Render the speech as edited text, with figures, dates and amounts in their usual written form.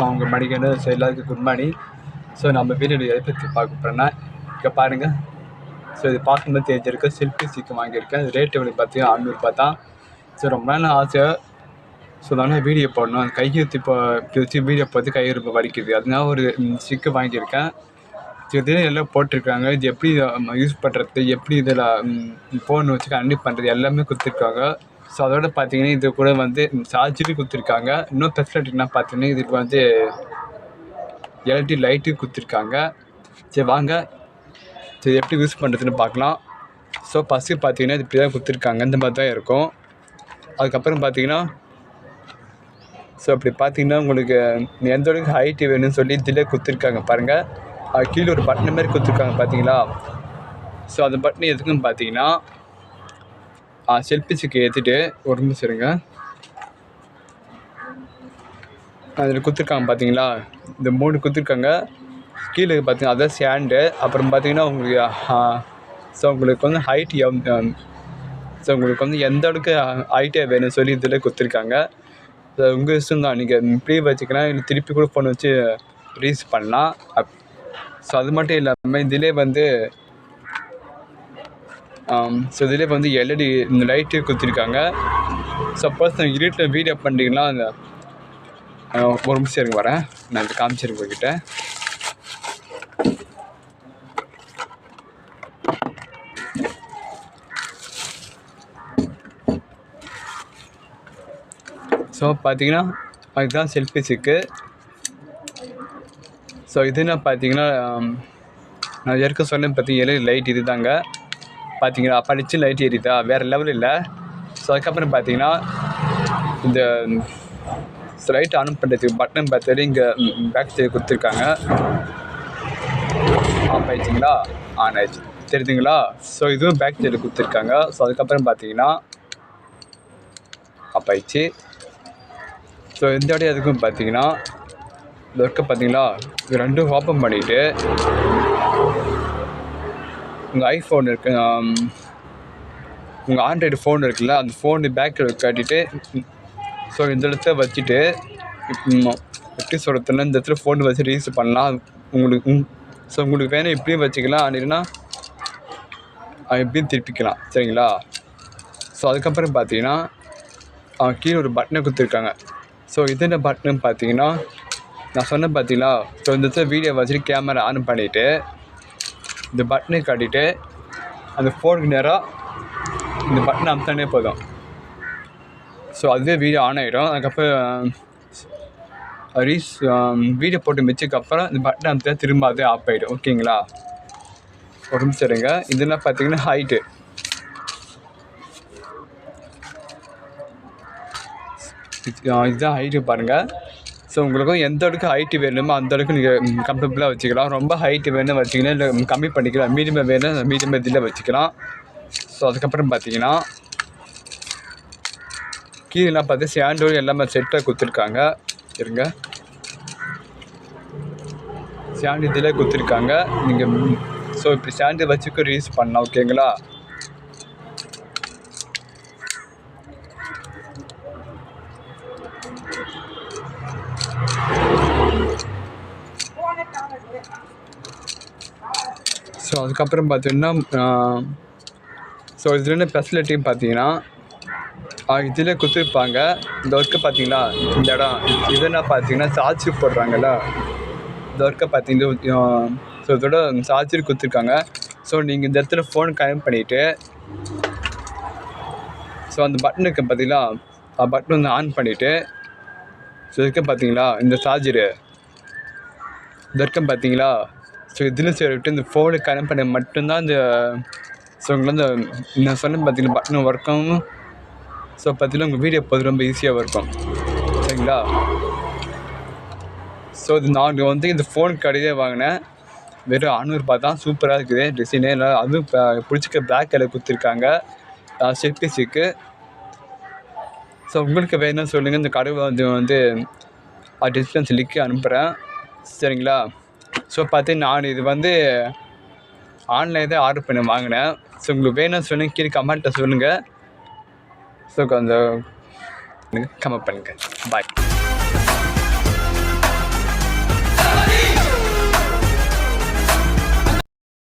அவங்க மணிக்கணும். ஸோ எல்லாருக்கும் good morning. So நம்ம வீடியோ எதை பற்றி பார்க்க போகிறோன்னா, இங்கே பாருங்கள். ஸோ இது பார்க்கும்போது தெரிஞ்சிருக்கு. செல்ஃபி ஸ்டிக் வாங்கியிருக்கேன். ரேட் எவ்வளோ பார்த்தீங்கன்னா 600 தான். ஸோ ரொம்ப நாள் ஆசை. ஸோ அதனால் வீடியோ போடணும். கையெழுத்து இப்போ வச்சு வீடியோ பார்த்து கை ரொம்ப வலிக்குது. அதனால ஒரு ஸ்டிக்கு வாங்கியிருக்கேன். ஸோ இதில் எல்லாம் போட்டிருக்காங்க. இது எப்படி யூஸ் பண்ணுறது, எப்படி இதில் ஃபோன் வச்சு கனெக்ட் பண்ணுறது எல்லாமே கொடுத்துருக்காங்க. ஸோ அதோட பார்த்தீங்கன்னா இது கூட வந்து சார்ஜரும் கொடுத்துருக்காங்க. இன்னும் ஃபெசிலிட்டினா பார்த்தீங்கன்னா இதுக்கு வந்து எல்இடி லைட்டு கொடுத்துருக்காங்க. சரி வாங்க, சரி எப்படி யூஸ் பண்ணுறதுன்னு பார்க்கலாம். ஸோ ஃபஸ்ட்டு பார்த்தீங்கன்னா இது இப்படி தான் கொடுத்துருக்காங்க. இந்த மாதிரி தான் இருக்கும். அதுக்கப்புறம் பார்த்தீங்கன்னா ஸோ அப்படி பார்த்தீங்கன்னா உங்களுக்கு எந்த அளவுக்கு ஹைட்டு வேணும்னு சொல்லி இதில் கொடுத்துருக்காங்க பாருங்கள். அது கீழே ஒரு பட்டன் மாதிரி கொடுத்துருக்காங்க பார்த்தீங்களா. ஸோ அந்த பட்டன் எதுக்குன்னு பார்த்தீங்கன்னா செல்ஃபிஸுக்கு ஏற்றிட்டு ஒரு நிமிஷம் இருங்க. அதில் கொடுத்துருக்காங்க பார்த்தீங்களா, இந்த 3 கொடுத்துருக்காங்க. கீழே பார்த்தீங்கன்னா அதான் ஸ்டாண்டு. அப்புறம் பார்த்தீங்கன்னா உங்களுக்கு ஸோ உங்களுக்கு வந்து ஹைட் ஸோ உங்களுக்கு வந்து எந்த அளவுக்கு ஹைட்டாக வேணும்னு சொல்லி இதில் கொடுத்துருக்காங்க. ஸோ உங்கள் இஷ்டம் தான், நீங்கள் இப்படியே வச்சுக்கலாம், இல்லை திருப்பி கூட ஃபோன் வச்சு ரீல்ஸ் பண்ணலாம். ஸோ அது மட்டும் இல்லாமல் இதிலே வந்து ஸோ இதிலே வந்து எல்இடி இந்த லைட்டு கொடுத்துருக்காங்க. சப்போஸ் நான் இருட்டில் வீடியோ பண்ணுறீங்கன்னா அந்த ஒரு நிமிஷம் இருங்க வரேன், நான் இது காமிச்சிருக்கேன் உங்ககிட்ட. ஸோ பார்த்தீங்கன்னா அதுதான் செல்ஃபி ஸ்டிக்கு. ஸோ இதுன்னா பார்த்தீங்கன்னா நான் ஏற்க சொன்னேன் பார்த்தீங்கன்னா எல்இடி லைட் இது தாங்க. பார்த்தீங்கன்னா படிச்சு லைட் எரியுதா, வேறு லெவல் இல்லை. ஸோ அதுக்கப்புறம் பார்த்தீங்கன்னா இந்த லைட் ஆன் பண்ணுறதுக்கு பட்டன் பார்த்தாலே இங்கே பேக் சைடு கொடுத்துருக்காங்க. ஆஃப் ஆயிடுச்சிங்களா, ஆன் ஆயிடுச்சு தெரியுதுங்களா. ஸோ இதுவும் பேக் சைடு கொடுத்துருக்காங்க. ஸோ அதுக்கப்புறம் பார்த்தீங்கன்னா ஆஃப் ஆயிடுச்சு. ஸோ இந்த இடம் எதுக்கும் பார்த்தீங்கன்னா இந்த ஒர்க்கை பார்த்தீங்களா, இது ரெண்டும் ஓப்பன் பண்ணிவிட்டு உங்கள் ஐஃபோன் இருக்கு, உங்கள் ஆண்ட்ராய்டு ஃபோன் இருக்குல்ல, அந்த ஃபோனு பேக்கில் காட்டிட்டு ஸோ இந்த இடத்த வச்சுட்டு எப்படி சொல்கிறதுன்னா இந்த இடத்துல ஃபோன் வச்சு ரீல்ஸ் பண்ணலாம். உங்களுக்கு ஸோ உங்களுக்கு வேணும் இப்படியும் வச்சுக்கலாம், இல்லைன்னா எப்படியும் திருப்பிக்கலாம் சரிங்களா. ஸோ அதுக்கப்புறம் பார்த்தீங்கன்னா கீழே ஒரு பட்டனை கொடுத்துருக்காங்க. ஸோ இது என்ன பட்டன்னு பார்த்தீங்கன்னா நான் சொன்னேன் பார்த்தீங்களா. ஸோ இந்த இடத்துல வீடியோ வச்சுட்டு கேமரா ஆன் பண்ணிவிட்டு இந்த பட்டனை காட்டிட்டு அந்த ஃபோனுக்கு நேராக இந்த பட்டனை அமுத்தானே போதும். ஸோ அதுவே வீடியோ ஆன் ஆகிடும். அதுக்கப்புறம் வீடியோ போட்டு மிச்சதுக்கப்புறம் இந்த பட்டனை அமுத்தா திரும்ப அதே ஆஃப் ஆகிடும். ஓகேங்களா, ஒரு நிமிஷம் இருங்க. இதெல்லாம் பார்த்தீங்கன்னா ஹைட்டு. இதுதான் ஹைட்டு பாருங்கள். ஸோ உங்களுக்கும் எந்த அளவுக்கு ஹைட்டு வேணுமோ அந்த அளவுக்கு நீங்கள் கம்ஃபர்டபுளாக வச்சுக்கலாம். ரொம்ப ஹைட்டு வேணும் வச்சிங்கன்னா இல்லை கம்மி பண்ணிக்கலாம். மீடியமாக வேணும் மீடியமாக இதில் வச்சுக்கலாம். ஸோ அதுக்கப்புறம் பார்த்தீங்கன்னா கீழெலாம் பார்த்து ஸ்டாண்டோடு எல்லாமே செட்டாக கொடுத்துருக்காங்க. இருங்க, ஸ்டாண்டு இதில் கொடுத்துருக்காங்க. நீங்கள் ஸோ இப்படி ஸ்டாண்டு வச்சுக்க யூஸ் பண்ணலாம். ஓகேங்களா. ஸோ அதுக்கப்புறம் பார்த்தீங்கன்னா ஸோ இதில் என்ன ஃபெசிலிட்டின்னு பார்த்தீங்கன்னா இதில் கொடுத்துருப்பாங்க. இந்த ஒர்க்கு பார்த்தீங்களா, இந்த இடம் இதெல்லாம் பார்த்தீங்கன்னா சார்ஜர் போடுறாங்கல்ல, இந்த ஒர்க்கை பார்த்தீங்கன்னா ஸோ இதோட சார்ஜர் கொடுத்துருக்காங்க. ஸோ நீங்கள் இந்த இடத்துல ஃபோன் கனெக்ட் பண்ணிவிட்டு ஸோ அந்த பட்டனுக்கு பார்த்தீங்களா, பட்டன் வந்து ஆன் பண்ணிவிட்டு ஸோ இதுக்கு பார்த்தீங்களா இந்த சார்ஜரு இந்த ஒர்க்கம் பார்த்தீங்களா. ஸோ இதில் சொல்லிவிட்டு இந்த ஃபோனை கனெக்ட் பண்ண மட்டும்தான் இந்த ஸோ உங்களுக்கு வந்து நான் சொன்னேன் பார்த்தீங்கன்னா பட்டன் ஒர்க்கும். ஸோ பார்த்தீங்கன்னா உங்கள் வீடியோ பார்த்து ரொம்ப ஈஸியாக இருக்கும் சரிங்களா. ஸோ இது நான் வந்து இந்த ஃபோன் கடையிலே வாங்கினேன். வெறும் 600 தான். சூப்பராக இருக்குது டிசைனே எல்லாம். அதுவும் பிடிச்சிக்க பிளாக் கலர் கொடுத்துருக்காங்க செல்ஃபி ஸ்டிக்கு. ஸோ உங்களுக்கு வேணும்னு சொல்லுங்கள். இந்த கடை வந்து டிஸ்கிரிப்ஷன் லிங்க் அனுப்புகிறேன் சரிங்களா. ஸோ பார்த்தீங்கன்னா நான் இது வந்து ஆன்லைன் தான் ஆர்டர் பண்ணி வாங்கினேன். ஸோ உங்களுக்கு வேணும்னு சொன்னால் கீழே கமெண்ட்டில் சொல்லுங்கள். ஸோ அந்த கமெண்ட் பண்ணுங்கள். பாய்.